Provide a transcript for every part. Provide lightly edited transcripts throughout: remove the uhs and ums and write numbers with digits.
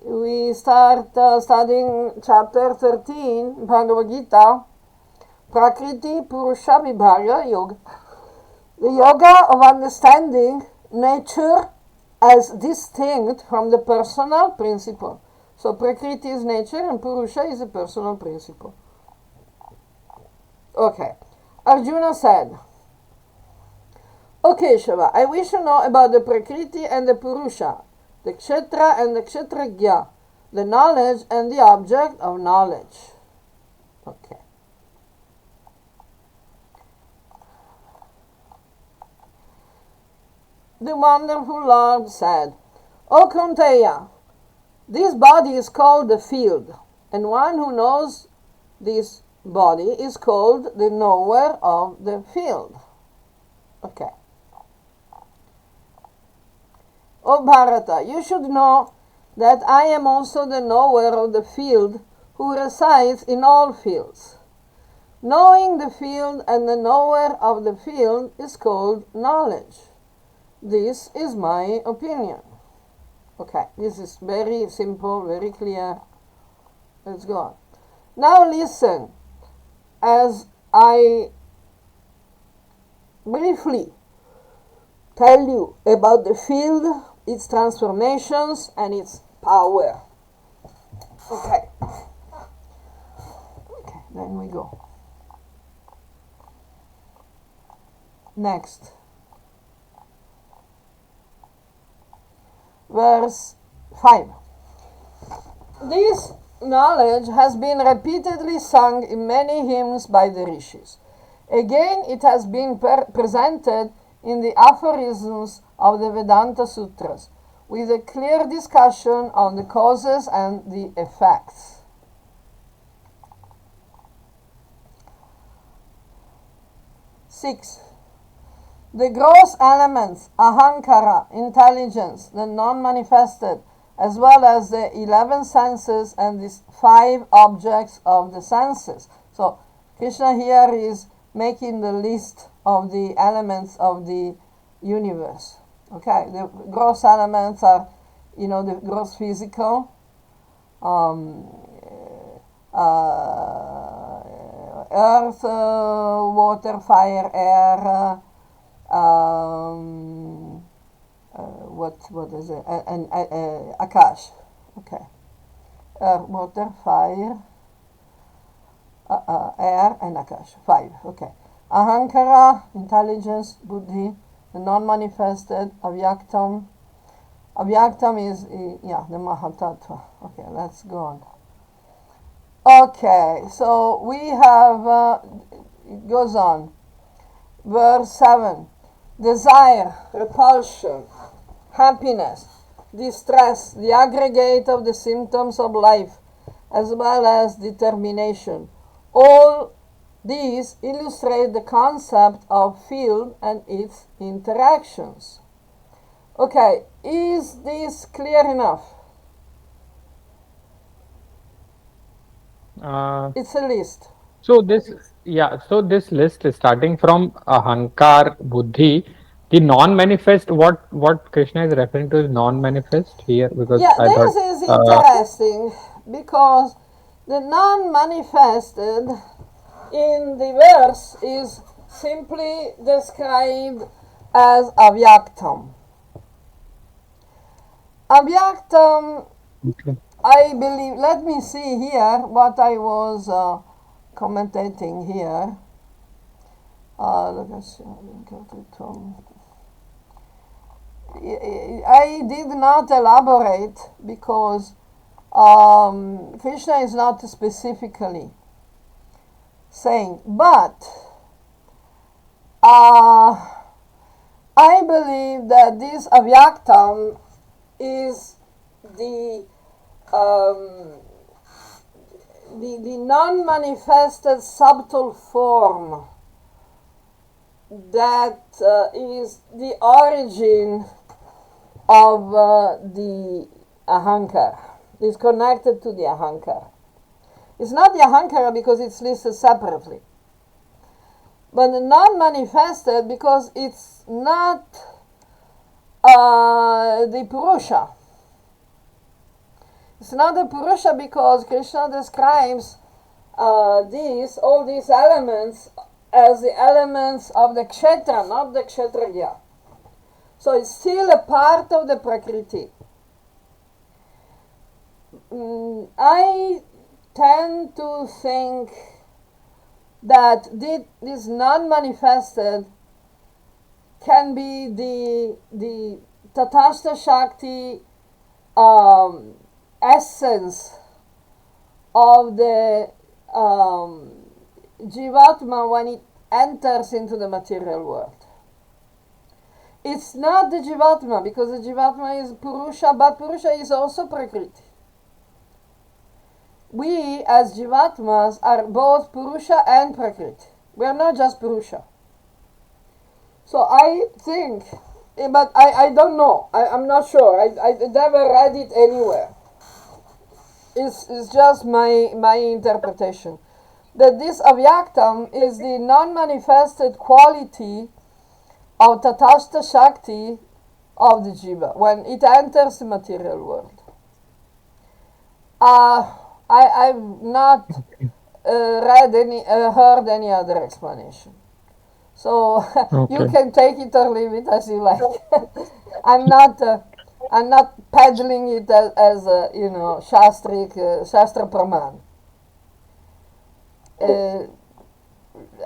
We start studying chapter 13, Bhagavad Gita, Prakriti Purusha Vibhagya Yoga. The yoga of understanding nature as distinct from the personal principle. So Prakriti is nature and Purusha is a personal principle. Okay. Arjuna said, "Okay, Shiva, I wish to know about the Prakriti and the Purusha, the Kshetra and the Kshetragya, the knowledge and the object of knowledge." Okay. The wonderful Lord said, "O Kunteya, this body is called the field, and one who knows this body is called the knower of the field." Okay. O Bharata, you should know that I am also the knower of the field who resides in all fields. Knowing the field and the knower of the field is called knowledge. This is my opinion. Okay, this is very simple, very clear. Let's go on. Now listen as I briefly tell you about the field, its transformations, and its power. Okay. Okay, then we go. Next. Verse 5. This knowledge has been repeatedly sung in many hymns by the rishis. Again, it has been presented in the aphorisms of the Vedanta Sutras, with a clear discussion on the causes and the effects. Six. The gross elements, ahankara, intelligence, the non-manifested, as well as the 11 senses and the 5 objects of the senses. So Krishna here is making the list of the elements of the universe. Okay, the gross elements are, the gross physical, earth, water, fire, air, what is it? And Akash. Okay. Earth, water, fire, air, and Akash. 5. Okay. Ahankara, intelligence, buddhi, the non-manifested, avyaktam. Avyaktam is, the Mahatattva. Okay, let's go on. Okay, so we have, it goes on. Verse 7. Desire, repulsion, happiness, distress, the aggregate of the symptoms of life, as well as determination. All these illustrate the concept of field and its interactions. Okay, is this clear enough? It's a list. So this list is starting from Ahankar, Buddhi, the non-manifest. What Krishna is referring to is non-manifest here, because I thought. This is interesting because the non-manifested in the verse is simply described as avyaktam. Avyaktam, Okay. I believe, let me see here what I was commentating here. I did not elaborate because Krishna is not specifically saying, but I believe that this avyaktam is the non-manifested subtle form that is the origin of the ahankar, is connected to the ahankar. It's not the ahankara because it's listed separately, but the non-manifested because it's not the Purusha. It's not the Purusha because Krishna describes all these elements as the elements of the Kshetra, not the Kshetragya. So it's still a part of the Prakriti. I tend to think that this non-manifested can be the Tatastha Shakti essence of the Jivatma when it enters into the material world. It's not the Jivatma, because the Jivatma is Purusha, but Purusha is also Prakriti. We as Jivatmas are both Purusha and Prakriti. We are not just Purusha. So I think, but I don't know, I'm not sure, I never read it anywhere. It's just my interpretation. That this avyaktam is the non-manifested quality of Tatastha Shakti of the Jiva when it enters the material world. I've not heard any other explanation. So you can take it or leave it as you like. I'm not peddling it as Shastra Praman.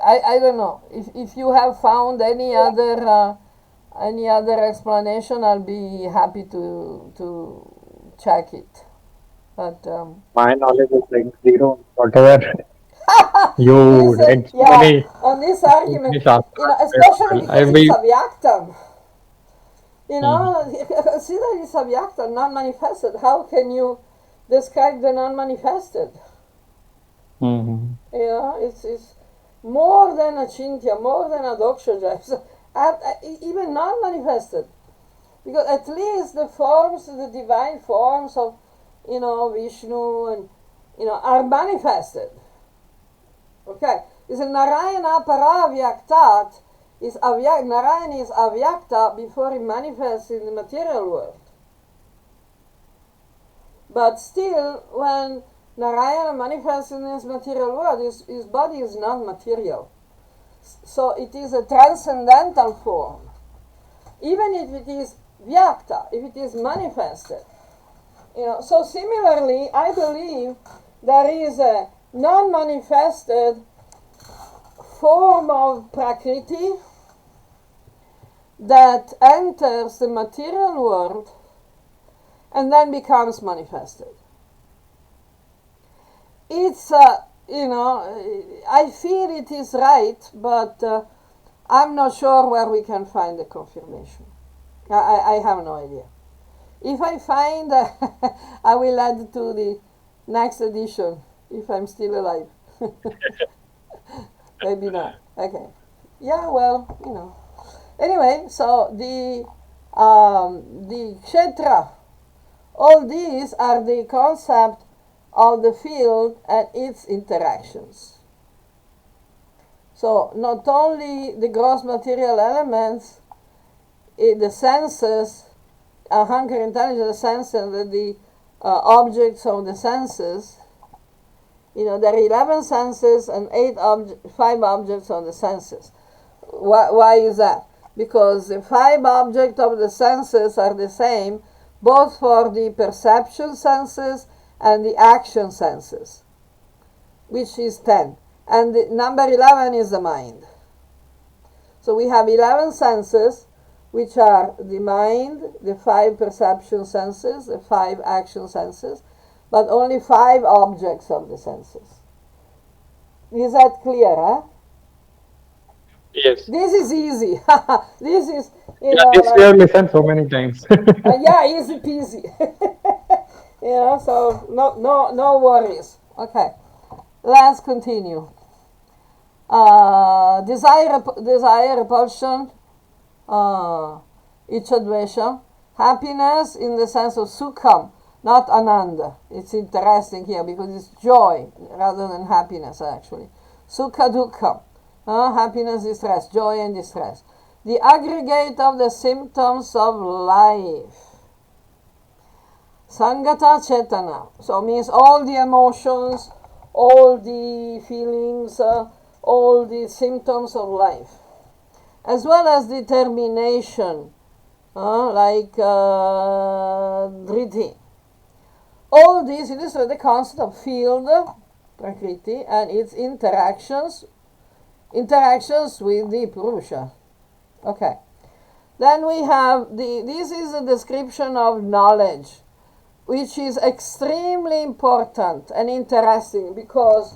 I don't know if you have found any other explanation. I'll be happy to check it. But my knowledge is like zero. Whatever you read, so many on this argument, Shastras, especially I because it's avyaktam. Consider it's avyaktam, non-manifested. How can you describe the non-manifested? It's more than a chintya, more than a dokshaja, even non-manifested. Because at least the forms, the divine forms of, Vishnu and, are manifested. Okay? It's a Narayana Paravyaktat, Narayana is avyakta before it manifests in the material world. But still, when Narayana manifests in his material world, his body is not material. So it is a transcendental form. Even if it is vyakta, if it is manifested. So similarly, I believe there is a non-manifested form of Prakriti that enters the material world and then becomes manifested. It's, I feel it is right, but I'm not sure where we can find the confirmation. I have no idea. If I find, I will add to the next edition, if I'm still alive. Maybe not. Okay. Yeah, well, Anyway, so the kshetra, all these are the concept of the field and its interactions. So not only the gross material elements, the senses, ahankara, intelligence, the senses, the objects of the senses. There are 11 senses and 5 objects of the senses. Why is that? Because the 5 objects of the senses are the same both for the perception senses and the action senses, which is 10. And the number 11 is the mind. So we have 11 senses, which are the mind, the 5 perception senses, the 5 action senses, but only 5 objects of the senses. Is that clear, huh? Yes. This is easy. This is, this we have listened so many times. Easy peasy. So no worries. Okay, let's continue. Desire, repulsion, ichadvesha, happiness in the sense of sukham, not ananda. It's interesting here because it's joy rather than happiness actually. Sukha dukkha, happiness, distress, joy and distress. The aggregate of the symptoms of life. Sangata Chetana, so means all the emotions, all the feelings, all the symptoms of life, as well as determination, like Dhriti. All these illustrate the concept of field, Prakriti, and its interactions with the Purusha. Okay. Then we have this is a description of knowledge, which is extremely important and interesting because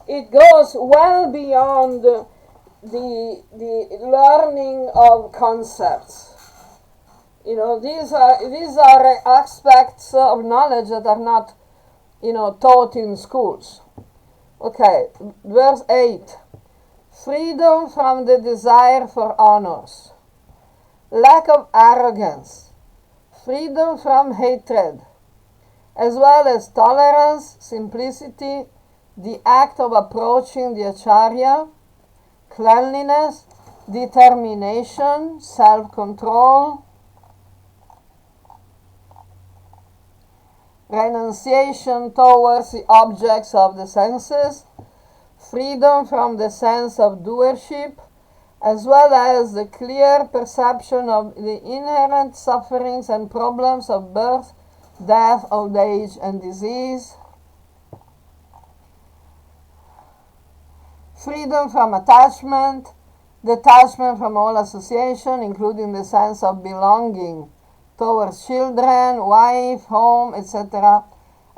it goes well beyond the learning of concepts. These are aspects of knowledge that are not, taught in schools. Okay, verse 8. Freedom from the desire for honors, lack of arrogance, freedom from hatred, as well as tolerance, simplicity, the act of approaching the acharya, cleanliness, determination, self-control, renunciation towards the objects of the senses, freedom from the sense of doership, as well as the clear perception of the inherent sufferings and problems of birth, death, old age, and disease, freedom from attachment, detachment from all association, including the sense of belonging towards children, wife, home, etc.,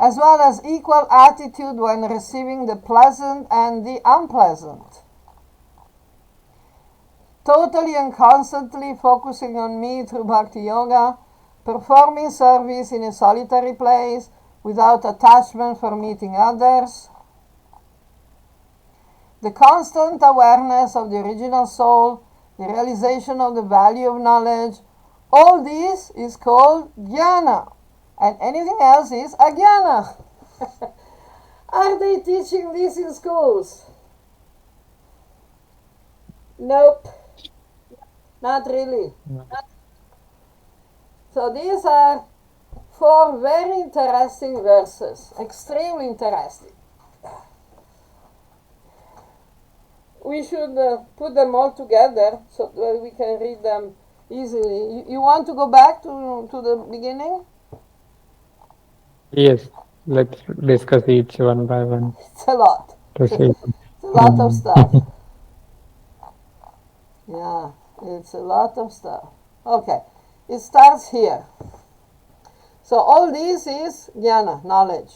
as well as equal attitude when receiving the pleasant and the unpleasant. Totally and constantly focusing on me through Bhakti Yoga, performing service in a solitary place without attachment for meeting others. The constant awareness of the original soul, the realization of the value of knowledge, all this is called jnana, and anything else is ajnana. Are they teaching this in schools? Nope, not really. No. So these are 4 very interesting verses, extremely interesting. We should put them all together so that we can read them easily. You want to go back to the beginning? Yes, let's discuss each one by one It's a lot. to see. It's a lot of stuff. Yeah, it's a lot of stuff. Okay, it starts here. So all this is jnana, knowledge.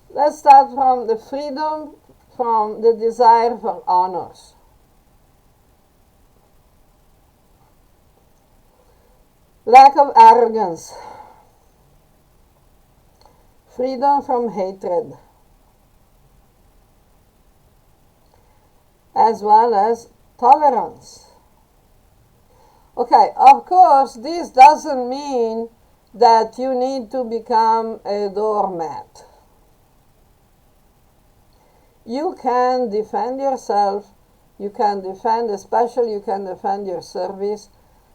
Let's start from the freedom from the desire for honors. Lack of arrogance. Freedom from hatred. As well as tolerance. Okay, of course, this doesn't mean that you need to become a doormat. You can defend yourself, you can defend, especially you can defend your service,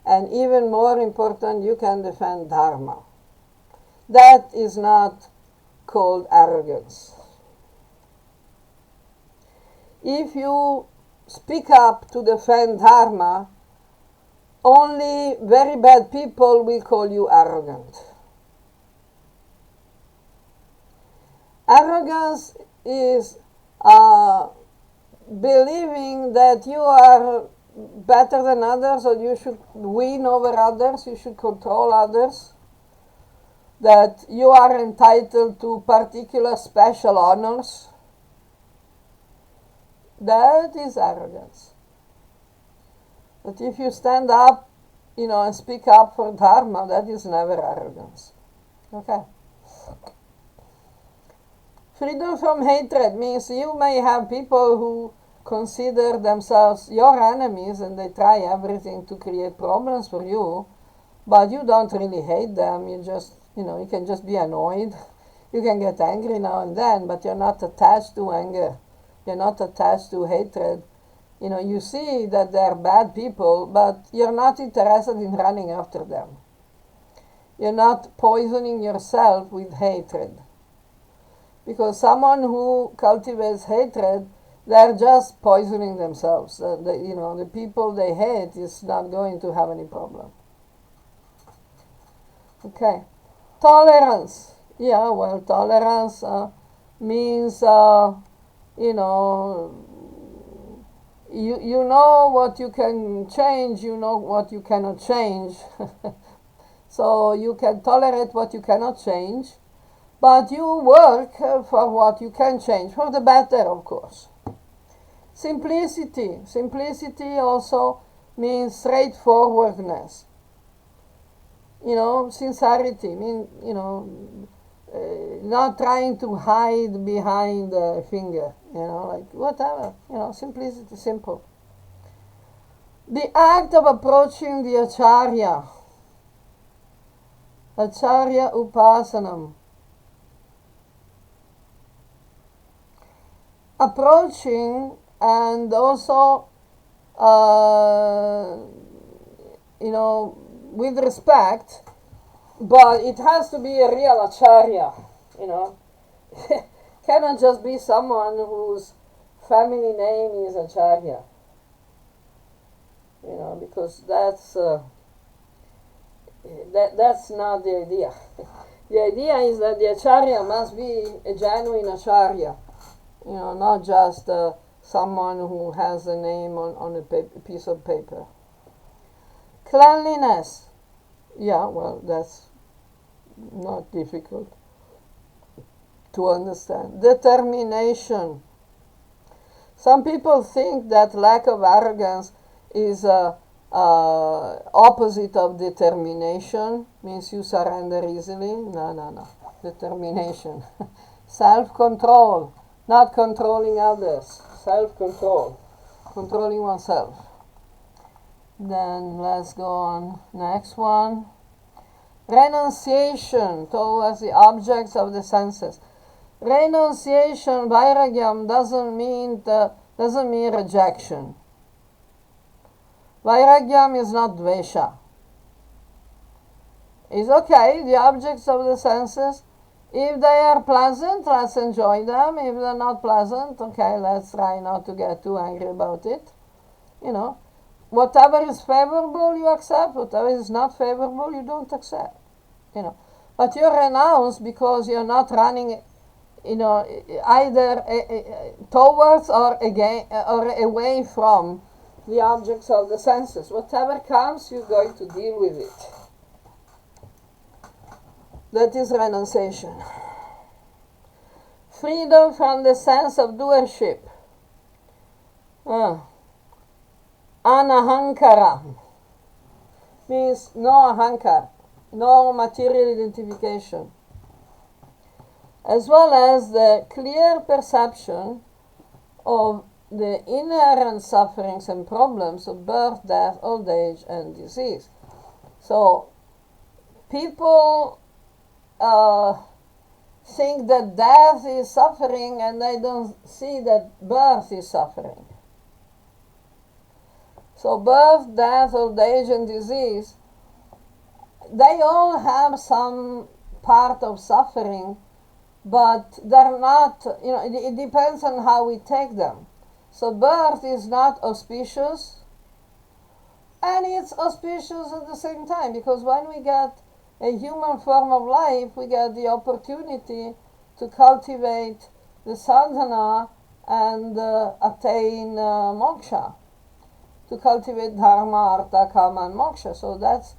and even more important, you can defend dharma. That is not called arrogance. If you speak up to defend dharma, only very bad people will call you arrogant. Arrogance is believing that you are better than others, or you should win over others, you should control others, that you are entitled to particular special honors. That is arrogance. But if you stand up, and speak up for dharma, that is never arrogance. Okay. Freedom from hatred means you may have people who consider themselves your enemies and they try everything to create problems for you, but you don't really hate them. You just, you can just be annoyed. You can get angry now and then, but you're not attached to anger. You're not attached to hatred. You see that they're bad people, but you're not interested in running after them. You're not poisoning yourself with hatred. Because someone who cultivates hatred, they're just poisoning themselves. The people they hate is not going to have any problem. Okay. Tolerance. Yeah, well, tolerance means, you know what you can change, you know what you cannot change. So you can tolerate what you cannot change, but you work for what you can change, for the better, of course. Simplicity. Simplicity also means straightforwardness. Sincerity means, not trying to hide behind a finger, like whatever, simplicity, simple. The act of approaching the Acharya Upasanam. Approaching and also, with respect, but it has to be a real Acharya, Cannot just be someone whose family name is Acharya, because that's not the idea. The idea is that the Acharya must be a genuine Acharya, not just someone who has a name on a piece of paper. Cleanliness. Yeah, well, that's not difficult to understand. Determination. Some people think that lack of arrogance is opposite of determination, means you surrender easily. No. Determination. Self-control, not controlling others. Self-control, controlling oneself. Then let's go on. Next one. Renunciation towards the objects of the senses. Renunciation, vairagyam, doesn't mean rejection. Vairagyam is not dvesha. It's okay, the objects of the senses, if they are pleasant, let's enjoy them. If they're not pleasant, okay, let's try not to get too angry about it. Whatever is favorable, you accept. Whatever is not favorable, you don't accept. But you renounce because you're not running, either towards or away from the objects of the senses. Whatever comes, you're going to deal with it. That is renunciation. Freedom from the sense of doership. Anahankara means no ahankar, no material identification, as well as the clear perception of the inherent sufferings and problems of birth, death, old age, and disease. So people think that death is suffering, and they don't see that birth is suffering. So birth, death, old age, and disease, they all have some part of suffering, but they're not, it depends on how we take them. So birth is not auspicious, and it's auspicious at the same time, because when we get a human form of life, we get the opportunity to cultivate the sadhana and attain moksha, to cultivate dharma, artha, kama, and moksha. So that's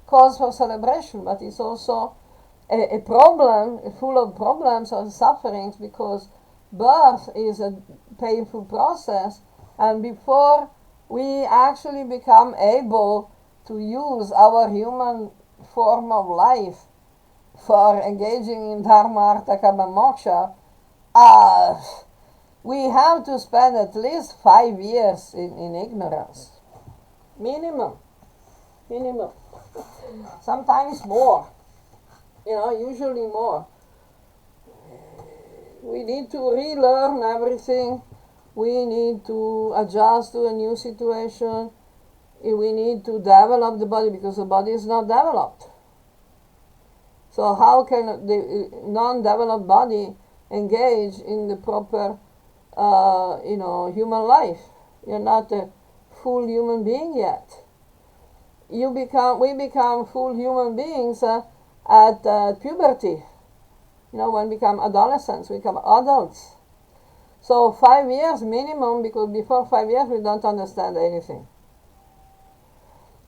cause for celebration, but it's also a problem, full of problems and sufferings, because birth is a painful process, and before we actually become able to use our human form of life for engaging in dharma, artha, kama, moksha, we have to spend at least 5 years in ignorance. Minimum. Sometimes more. Usually more. We need to relearn everything. We need to adjust to a new situation. We need to develop the body, because the body is not developed. So how can the non-developed body engage in the proper, human life? You're not a full human being yet. We become full human beings at puberty. When we become adolescents, we become adults. So 5 years minimum, because before 5 years we don't understand anything.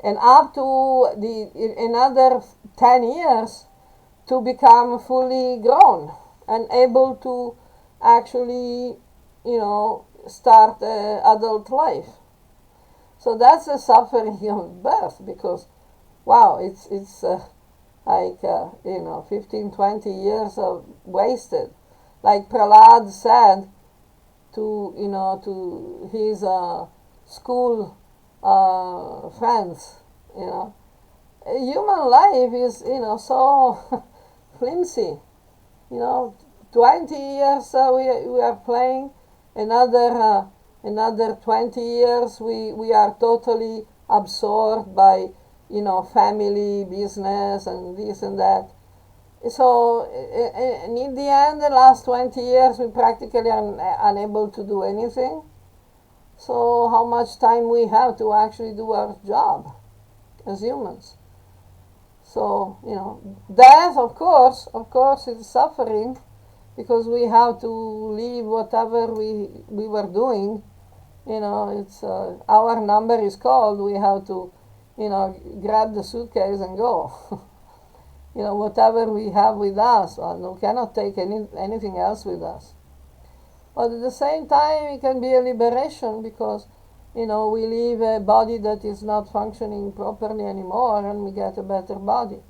And up to another 10 years to become fully grown and able to actually, start adult life. So that's the suffering of birth, because, wow, it's like 15, 20 years of wasted. Like Prahlad said to his school friends, human life is so flimsy. 20 years we are playing, another 20 years we are totally absorbed by family, business, and this and that. So and in the end, the last 20 years we practically are unable to do anything. So how much time we have to actually do our job as humans? So death, of course is suffering, because we have to leave whatever we were doing. It's our number is called. We have to grab the suitcase and go. Whatever we have with us, we cannot take anything else with us. But at the same time, it can be a liberation, because we leave a body that is not functioning properly anymore, and we get a better body.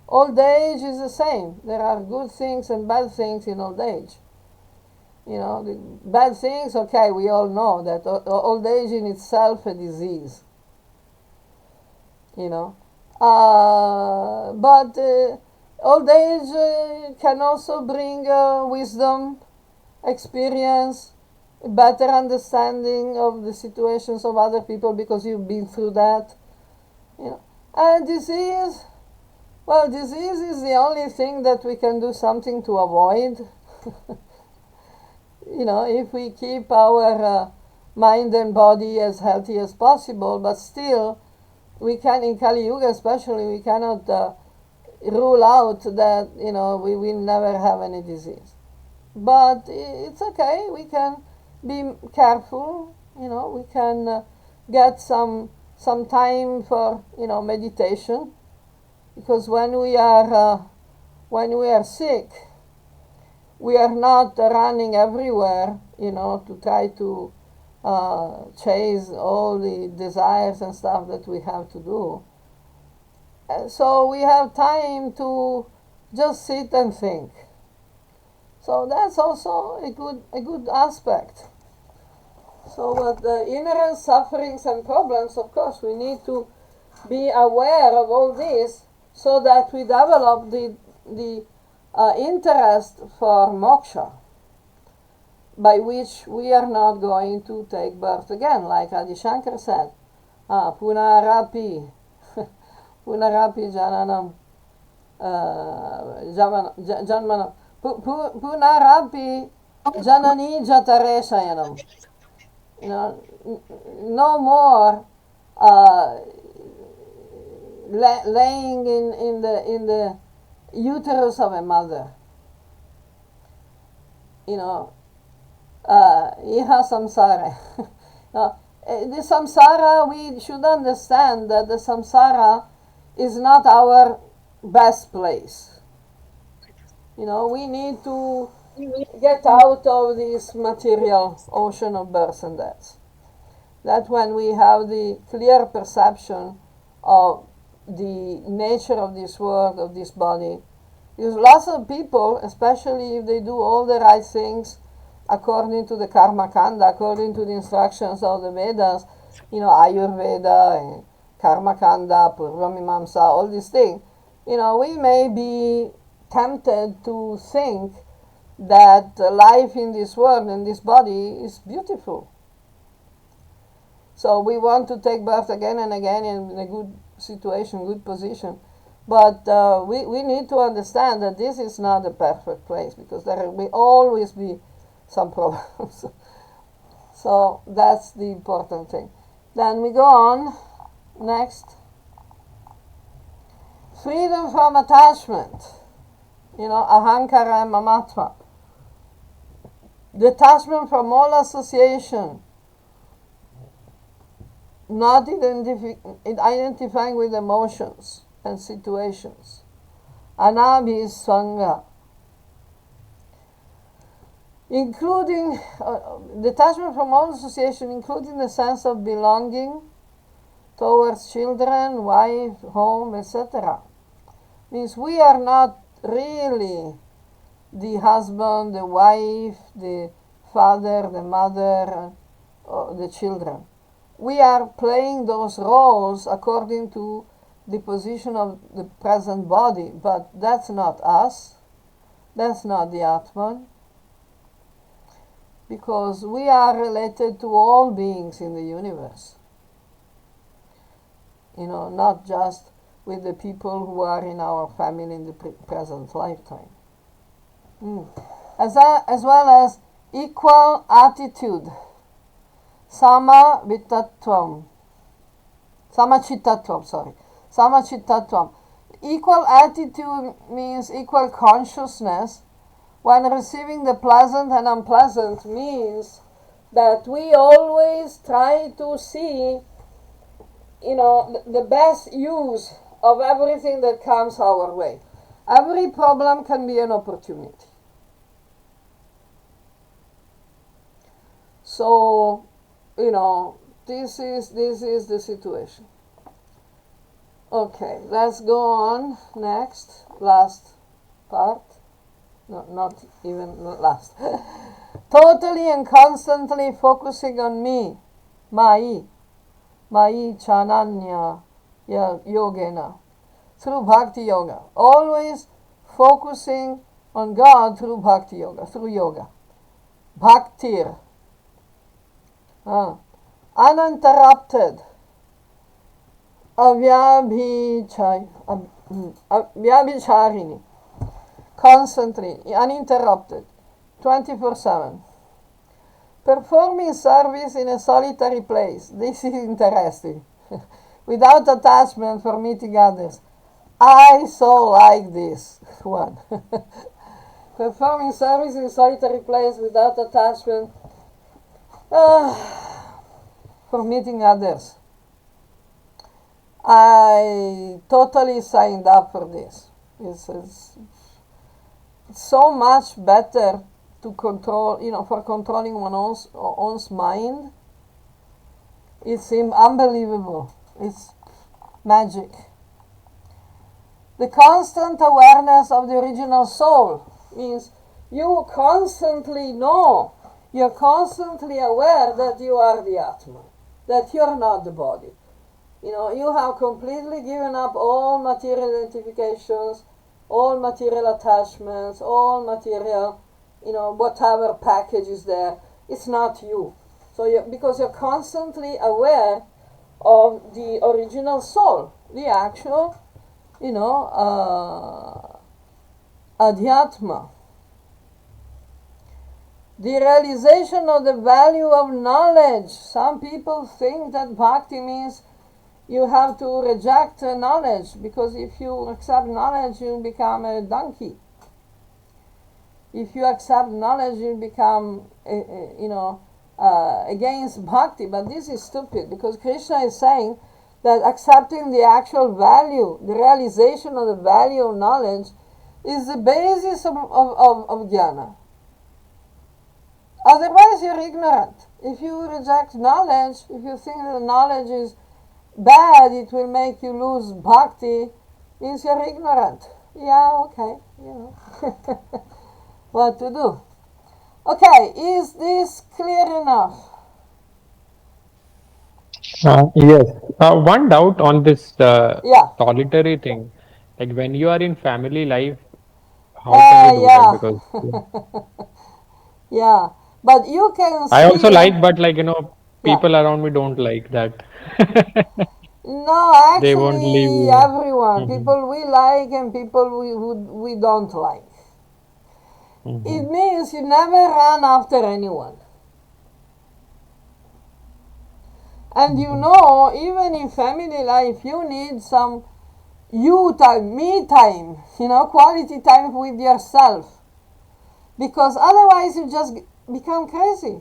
Old age is the same. There are good things and bad things in old age. The bad things, okay, we all know that old age in itself a disease. But old age can also bring wisdom, experience, a better understanding of the situations of other people, because you've been through that. And disease, well, disease is the only thing that we can do something to avoid. If we keep our mind and body as healthy as possible, but still, we can, in Kali Yuga especially, we cannot rule out that, we will never have any disease. But it's okay, we can be careful, we can get some time for, meditation, because when we are sick, we are not running everywhere, to try to chase all the desires and stuff that we have to do. So we have time to just sit and think. So that's also a good aspect. So with the inherent sufferings and problems, of course, we need to be aware of all this, so that we develop the interest for moksha, by which we are not going to take birth again, like Adi Shankar said. Punarapi jananam janmanam punarapi janani jatareshayanam. No more laying in the uterus of a mother. Iha samsara. The samsara, we should understand that the samsara is not our best place. We need to get out of this material ocean of birth and death. That when we have the clear perception of the nature of this world, of this body, because lots of people, especially if they do all the right things according to the karma kanda, according to the instructions of the Vedas, Ayurveda and karma kanda, purvamimamsa, all these things, we may be tempted to think that life in this world, in this body, is beautiful. So we want to take birth again and again in a good situation, good position. But we need to understand that this is not a perfect place, because there will always be some problems. So that's the important thing. Then we go on. Next. Freedom from attachment. Ahankara and mamatva. Detachment from all association. Not identifying with emotions and situations. Anabhisvanga. Including detachment from all association, including the sense of belonging towards children, wife, home, etc. Means we are not really the husband, the wife, the father, the mother, the children. We are playing those roles according to the position of the present body, but that's not us. That's not the Atman. Because we are related to all beings in the universe. Not just with the people who are in our family in the present lifetime. As well as equal attitude. Samachittatvam. Equal attitude means equal consciousness. When receiving the pleasant and unpleasant, means that we always try to see, the best use of everything that comes our way. Every problem can be an opportunity. So, this is the situation. Okay, let's go on. Next, last part. No, not even last. Totally and constantly focusing on me, Mai Chananya Yogena, through Bhakti Yoga. Always focusing on God through Bhakti Yoga, through yoga. Bhaktir. Uninterrupted. Avyabhicharini. Constantly, uninterrupted, 24/7. Performing service in a solitary place. This is interesting. Without attachment for meeting others. I so like this one. Performing service in a solitary place without attachment for meeting others. I totally signed up for this. It's so much better to control, for controlling one's own mind. It's unbelievable. It's magic. The constant awareness of the original soul means you constantly know, you're constantly aware that you are the Atman, that you're not the body. You have completely given up all material identifications, all material attachments, all material, whatever package is there. It's not you. So because you're constantly aware of the original soul, the actual, adhyatma. The realization of the value of knowledge. Some people think that bhakti means you have to reject knowledge, because if you accept knowledge, you become a donkey. If you accept knowledge, you become, against bhakti. But this is stupid, because Krishna is saying that accepting the actual value, the realization of the value of knowledge, is the basis of jnana. Otherwise, you're ignorant. If you reject knowledge, if you think that knowledge is bad, it will make you lose bhakti, means you're ignorant. Yeah, okay, what to do. Okay, is this clear enough? Yes. One doubt on this solitary thing. Like when you are in family life, how can you do that? Because yeah, but you can I also still. like, but people around me don't like that. No, They won't leave actually, you. everyone. People we like and people we don't like. It means you never run after anyone. And you know, even in family life, you need some you time, me time, quality time with yourself. Because otherwise you just become crazy.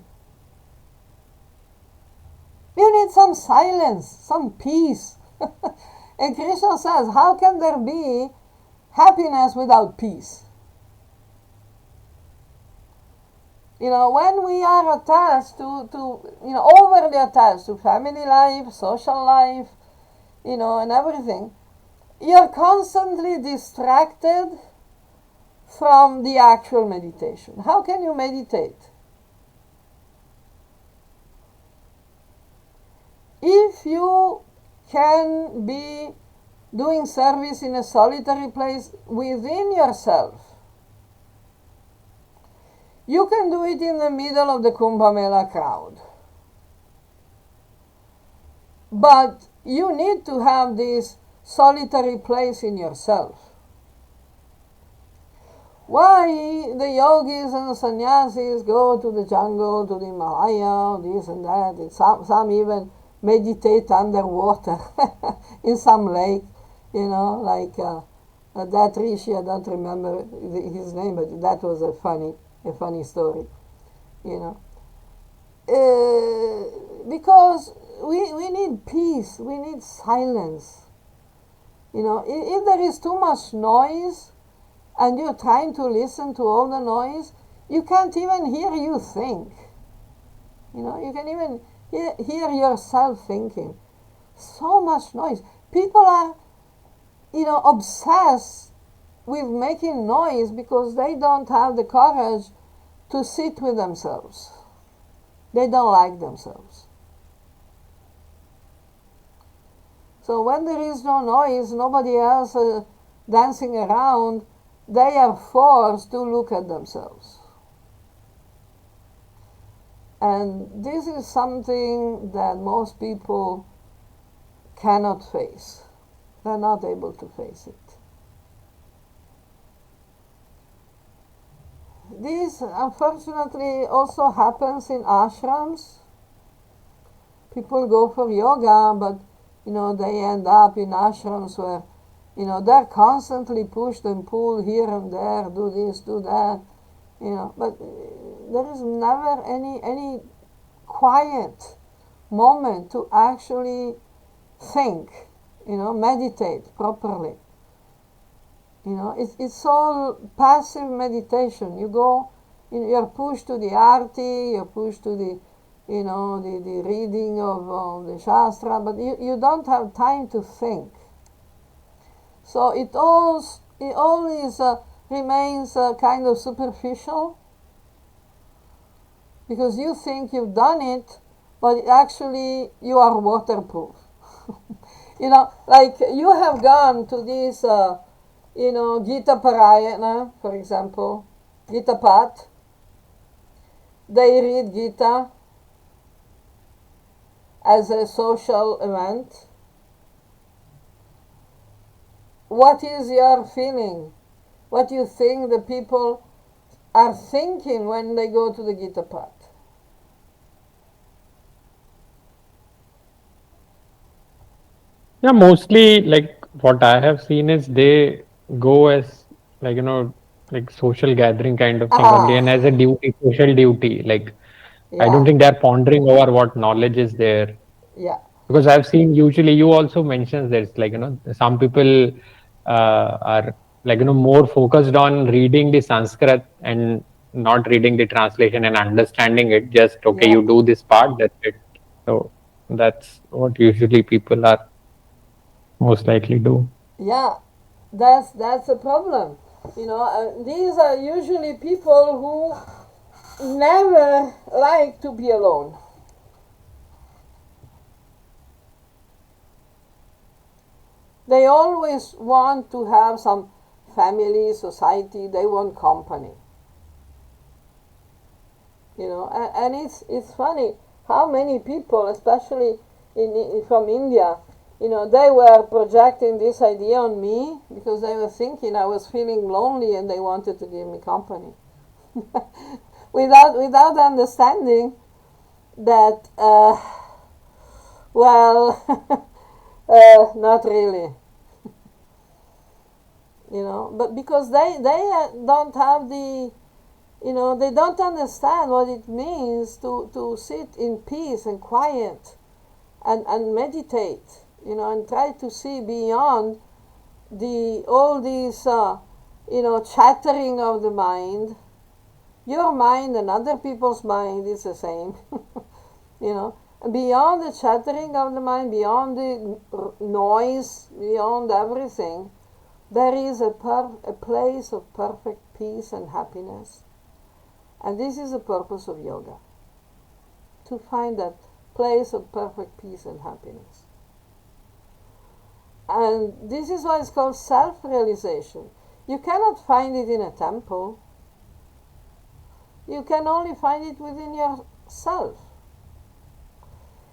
You need some silence, some peace. And Krishna says, how can there be happiness without peace? When we are attached to overly attached to family life, social life, and everything, you're constantly distracted from the actual meditation. How can you meditate? If you can be doing service in a solitary place within yourself, you can do it in the middle of the Kumbh Mela crowd. But you need to have this solitary place in yourself. Why the yogis and the sannyasis go to the jungle, to the Himalaya, this and that. Some even meditate underwater in some lake, like that rishi, I don't remember his name, but that was a funny story, because we need peace, we need silence. If there is too much noise and you're trying to listen to all the noise, you can't even hear you think. You can even hear yourself thinking. So much noise. People are, obsessed with making noise because they don't have the courage to sit with themselves. They don't like themselves. So when there is no noise, nobody else dancing around, they are forced to look at themselves. And this is something that most people cannot face. They're not able to face it. This, unfortunately, also happens in ashrams. People go for yoga, but they end up in ashrams where they're constantly pushed and pulled here and there, do this, do that, but there is never any quiet moment to actually think, meditate properly. It's all passive meditation. You go, you're pushed to the arti, you're pushed to the the reading of the Shastra, but you don't have time to think. So it always remains kind of superficial, because you think you've done it, but actually you are waterproof. Like you have gone to this, Gita Parayana, for example, Gita Path. They read Gita as a social event. What is your feeling? What do you think the people are thinking when they go to the Gita Path? Yeah, mostly like what I have seen is they go as like like social gathering kind of thing only, and as a duty, social duty. Like I don't Yeah, think they're pondering over what knowledge is there. yeah, Because I've seen usually you also mentions this, like some people are like more focused on reading the Sanskrit and not reading the translation and understanding it. Just okay, yeah, you do this part, that's it. So that's what usually people are most likely do. yeah. That's a problem. These are usually people who never like to be alone. They always want to have some family, society. They want company. And it's funny how many people, especially from India, they were projecting this idea on me because they were thinking I was feeling lonely and they wanted to give me company. without understanding that, not really. But because they don't have the, they don't understand what it means to sit in peace and quiet and meditate, and try to see beyond all these, chattering of the mind. Your mind and other people's mind is the same, beyond the chattering of the mind, beyond the noise, beyond everything, there is a place of perfect peace and happiness. And this is the purpose of yoga, to find that place of perfect peace and happiness. And this is why it's called self-realization. You cannot find it in a temple. You can only find it within yourself.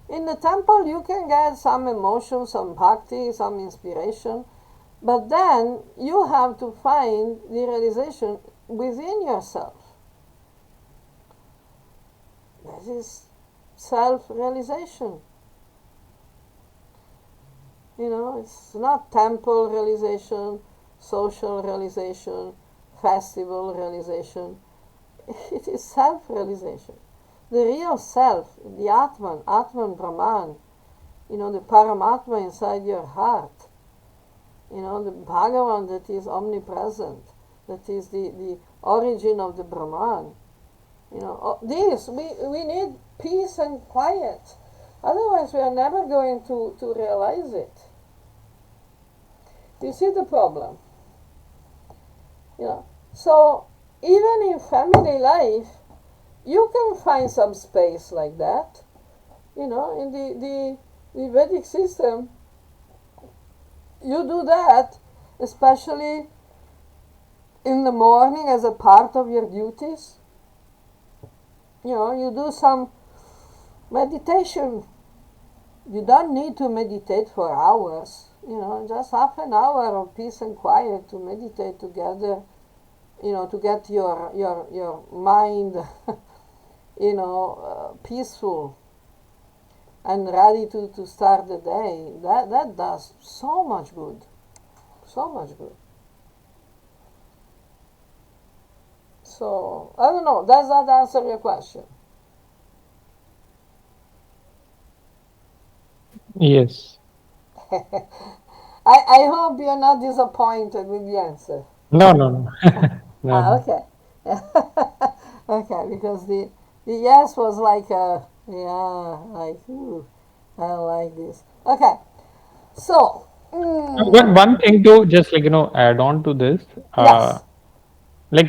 In the temple you can get some emotion, some bhakti, some inspiration, but then you have to find the realization within yourself. This is self-realization. It's not temple realization, social realization, festival realization. It is self-realization. The real self, the Atman Brahman, the Paramatma inside your heart, the Bhagavad that is omnipresent, that is the origin of the Brahman. We need peace and quiet. Otherwise we are never going to realize it. You see the problem? So even in family life, you can find some space like that. In the Vedic system, you do that, especially in the morning as a part of your duties. You do some meditation. You don't need to meditate for hours. Just half an hour of peace and quiet to meditate together. To get your mind, peaceful and ready to start the day. That does so much good. So much good. So, I don't know, does that answer your question? Yes. I hope you're not disappointed with the answer. No. No. Okay. Okay, because the yes was like I like this. Okay, so. One thing to just add on to this. Yes.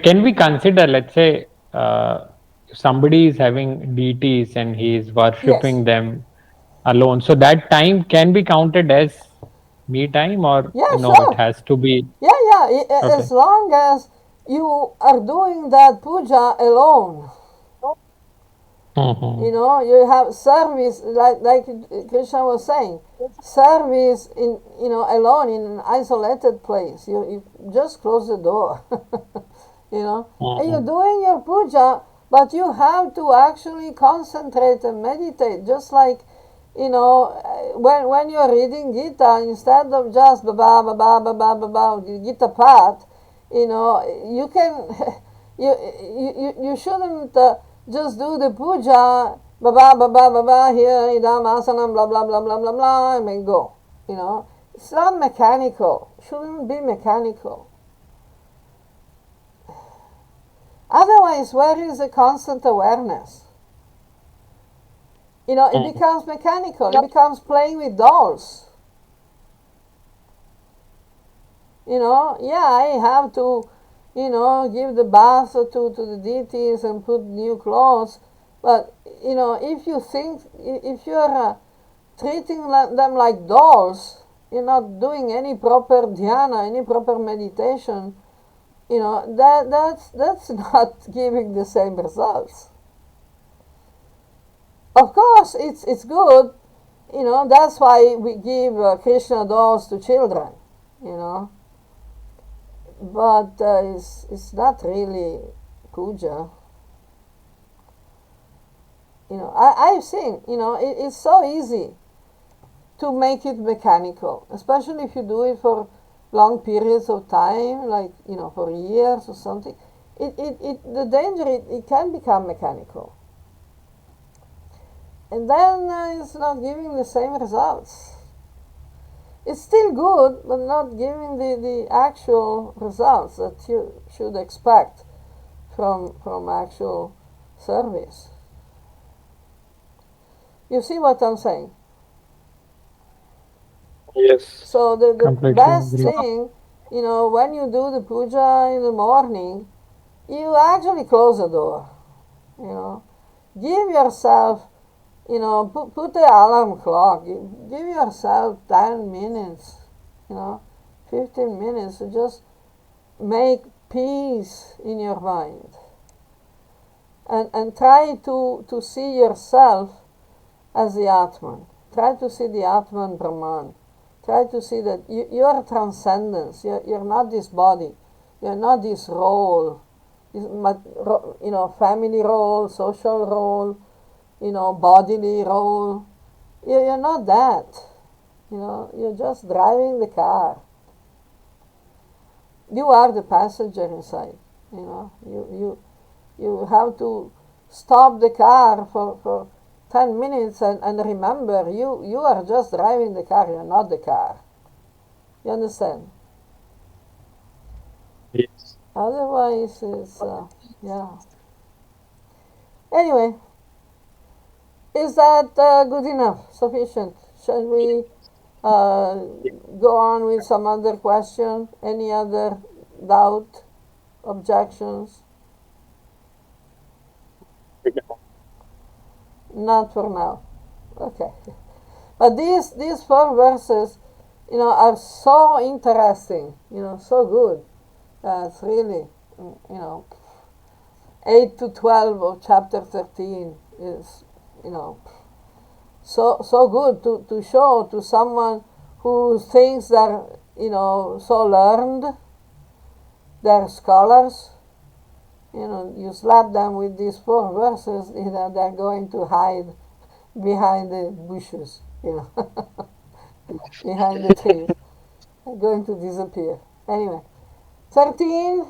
Can we consider, let's say, if somebody is having deities and he is worshipping Yes. them alone, so that time can be counted as me time, or Yeah, it sure. has to be Yeah. okay. As long as you are doing that puja alone. Mm-hmm. You have service, like Krishna was saying, service in alone in an isolated place. You just close the door, and you're doing your puja, but you have to actually concentrate and meditate, just like when you're reading Gita, instead of just the Gita part, you can you shouldn't just do the puja, here, idam asanam, blah blah blah blah blah blah, and then go. It's not mechanical. Shouldn't be mechanical. Otherwise, where is the constant awareness? It becomes mechanical. It becomes playing with dolls. I have to, give the bath to the deities and put new clothes. But, if you're treating them like dolls, you're not doing any proper dhyana, any proper meditation, that's not giving the same results. Of course, it's good You know, that's why we give Krishna dolls to children, you know. But it's not really puja. You know, I've seen, you know, it's so easy to make it mechanical, especially if you do it for long periods of time, like, you know, for years or something. The danger, it can become mechanical. And then it's not giving the same results. It's still good, but not giving the actual results that you should expect from actual service. You see what I'm saying? Yes. So the best agree. thing, you know, when you do the puja in the morning, you actually close the door. You know, give yourself, you know, put the alarm clock. Give yourself 10 minutes, you know, 15 minutes to just make peace in your mind. And try to see yourself as the Atman. Try to see the Atman Brahman. Try to see that you are transcendence. You're not this body. You're not this role. You know, family role, social role, you know, bodily role. You're not that. You know, you're just driving the car. You are the passenger inside. You know, you have to stop the car for 10 minutes and remember, you are just driving the car, you're not the car. You understand? Yes. Otherwise, it's, yeah. Anyway, is that good enough? Sufficient? Shall we go on with some other question? Any other doubt, objections? Not for now. Okay. But these 4 verses, you know, are so interesting, you know, so good. It's really, you know, 8 to 12 of chapter 13 is, you know, so good to show to someone who thinks they're, you know, so learned, they're scholars. You know, you slap them with these 4 verses, you know, they're going to hide behind the bushes, you know, behind the trees. They're going to disappear. Anyway, 13,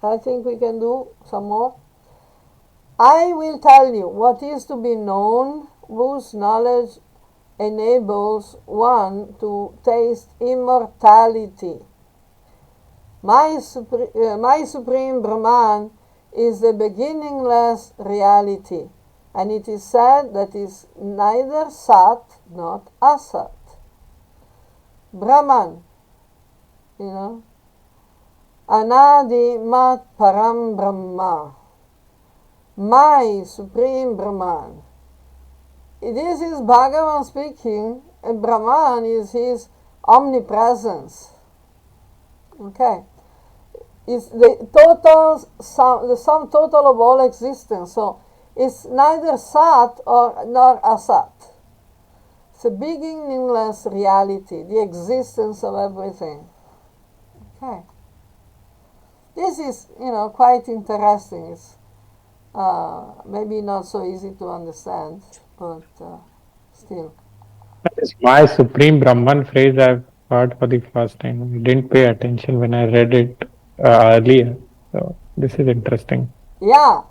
I think we can do some more. I will tell you what is to be known, whose knowledge enables one to taste immortality. My Supreme Brahman is the beginningless reality, and it is said that is neither Sat nor Asat. Brahman, you know, Anadi Mat Param Brahma, my Supreme Brahman. This is Bhagavan speaking, and Brahman is his omnipresence. Okay. It's the sum total of all existence. So it's neither Sat nor Asat. It's a beginningless reality, the existence of everything. Okay. This is, you know, quite interesting. It's maybe not so easy to understand, but still. That is my Supreme Brahman phrase I've heard for the first time. I didn't pay attention when I read it earlier. So this is interesting. Yeah,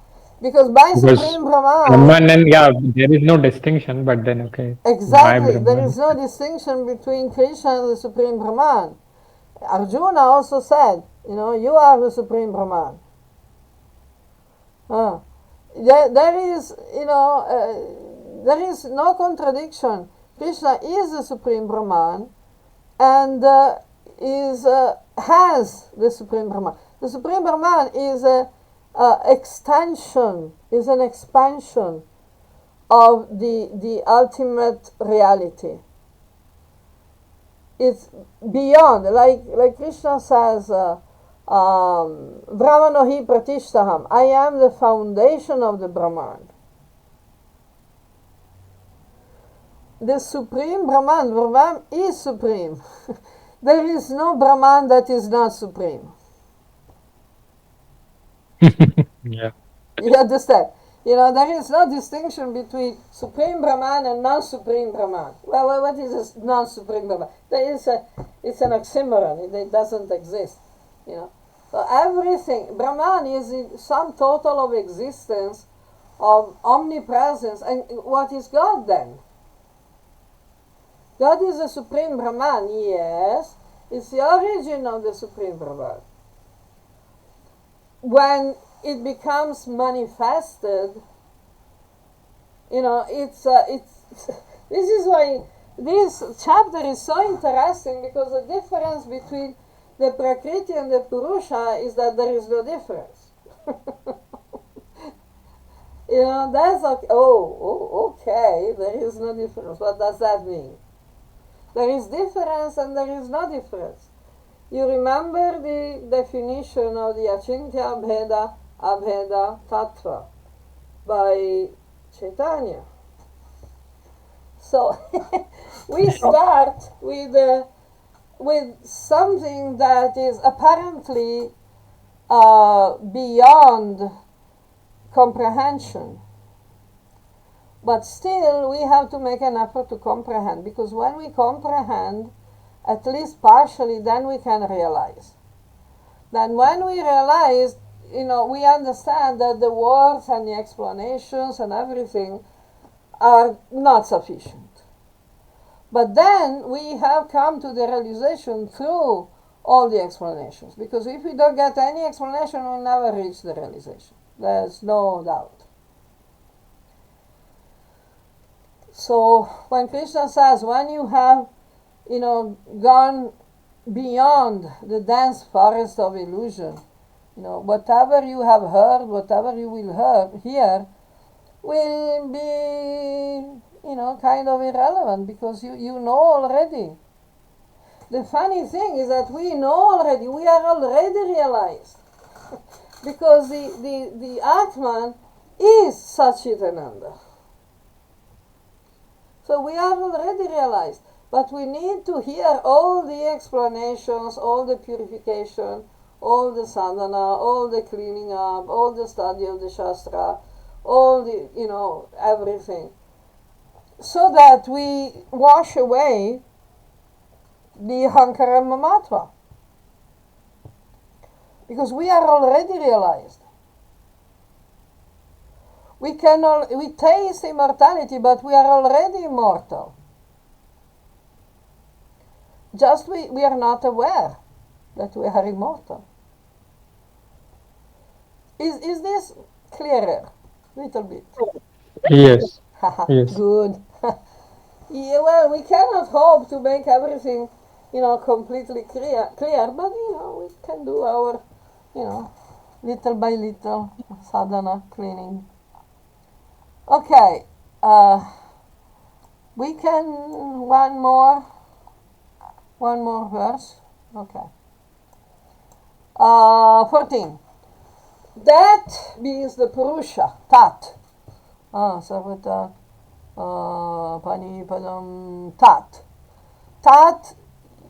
because by Because Supreme Brahman, Brahman and yeah, there is no distinction, but then okay, my exactly, there is Brahman. no distinction between Krishna and the Supreme Brahman. Arjuna also said, you know, you are the Supreme Brahman. There is, you know, there is no contradiction. Krishna is the Supreme Brahman and has the Supreme Brahman. The Supreme Brahman is an extension, is an expansion of the ultimate reality. It's beyond, like Krishna says, Brahmanohi Pratishtaham, I am the foundation of the Brahman. the Supreme Brahman, Brahman is supreme. There is no Brahman that is not supreme. Yeah. You understand? There is no distinction between Supreme Brahman and non-Supreme Brahman. Well, what is a non-Supreme Brahman? It's an oxymoron. It doesn't exist. So everything, Brahman is the sum total of existence, of omnipresence. And what is God then? God is the Supreme Brahman, yes. It's the origin of the Supreme Brahman. When it becomes manifested, it's this is why this chapter is so interesting, because the difference between the Prakriti and the Purusha is that there is no difference. That's okay. Okay, there is no difference. What does that mean? There is difference and there is no difference. You remember the definition of the Achintya Abheda Tattva by Chaitanya. So we start with something that is apparently beyond comprehension. But still, we have to make an effort to comprehend, because when we comprehend, at least partially, then we can realize. Then when we realize, we understand that the words and the explanations and everything are not sufficient. But then we have come to the realization through all the explanations, because if we don't get any explanation, we'll never reach the realization. There's no doubt. So when Krishna says, when you have, gone beyond the dense forest of illusion, whatever you have heard, whatever you will hear, will be, kind of irrelevant, because you know already. The funny thing is that we know already, we are already realized, because the Atman is Satchitananda. So we are already realized, but we need to hear all the explanations, all the purification, all the sadhana, all the cleaning up, all the study of the Shastra, all the, everything, so that we wash away the Ahankara Mamatva. Because we are already realized. We taste immortality, but we are already immortal. Just we are not aware that we are immortal. Is this clearer? Little bit. Yes. Yes. Good. Yeah, well, we cannot hope to make everything, completely clear, but, we can do our, little by little sadhana cleaning. Okay, we can, one more verse. Okay. 14. That means the Purusha, Tat. Sarvata, Pani Padam, Tat. Tat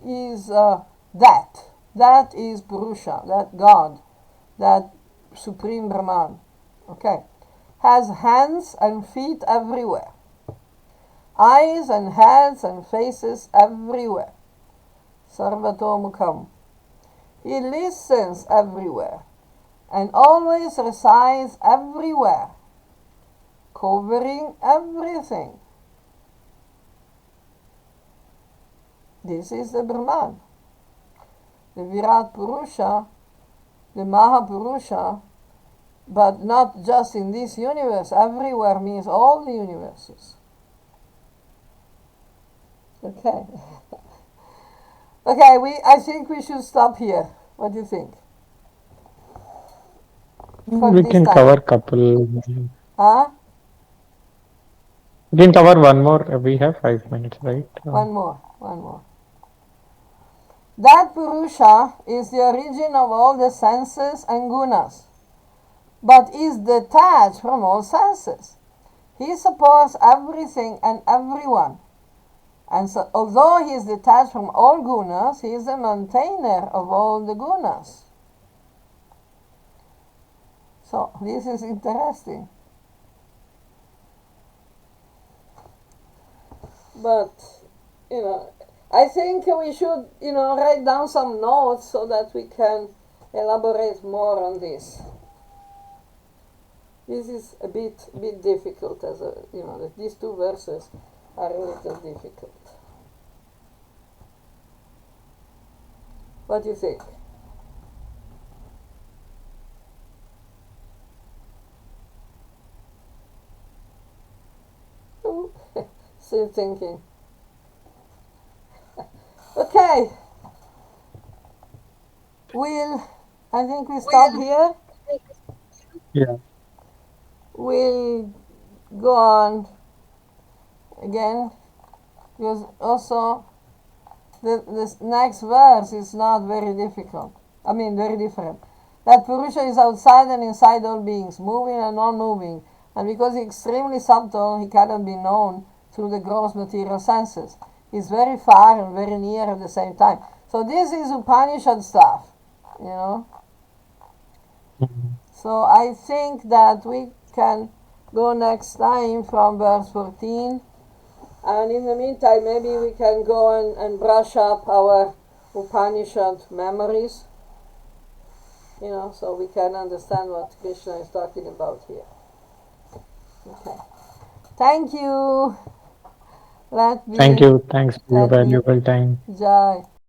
is that. That is Purusha, that God, that Supreme Brahman. Okay. Has hands and feet everywhere, eyes and heads and faces everywhere. Sarvato Mukham. He listens everywhere and always resides everywhere, covering everything. This is the Brahman. The Virat Purusha, the Mahapurusha, but not just in this universe. Everywhere means all the universes. Okay. Okay, I think we should stop here. What do you think? We can cover a couple. Huh? We can cover one more. We have 5 minutes, right? One more. That Purusha is the origin of all the senses and gunas, but is detached from all senses. He supports everything and everyone, And so, although he is detached from all gunas, he is a maintainer of all the gunas. So, this is interesting. But, I think we should, write down some notes so that we can elaborate more on this. This is a bit difficult, these two verses are a little difficult. What do you think? Still thinking. Okay. I think we stop here. Yeah. We'll go on again, because also this next verse is not very difficult. Very different. That Purusha is outside and inside all beings, moving and non-moving, and because he is extremely subtle, he cannot be known through the gross material senses. He is very far and very near at the same time. So this is Upanishad stuff, So I think that we can go next time from verse 14. And in the meantime, maybe we can go and brush up our Upanishad memories, so we can understand what Krishna is talking about here. Okay. Thank you. Thank you. Thanks for your valuable time. Jai.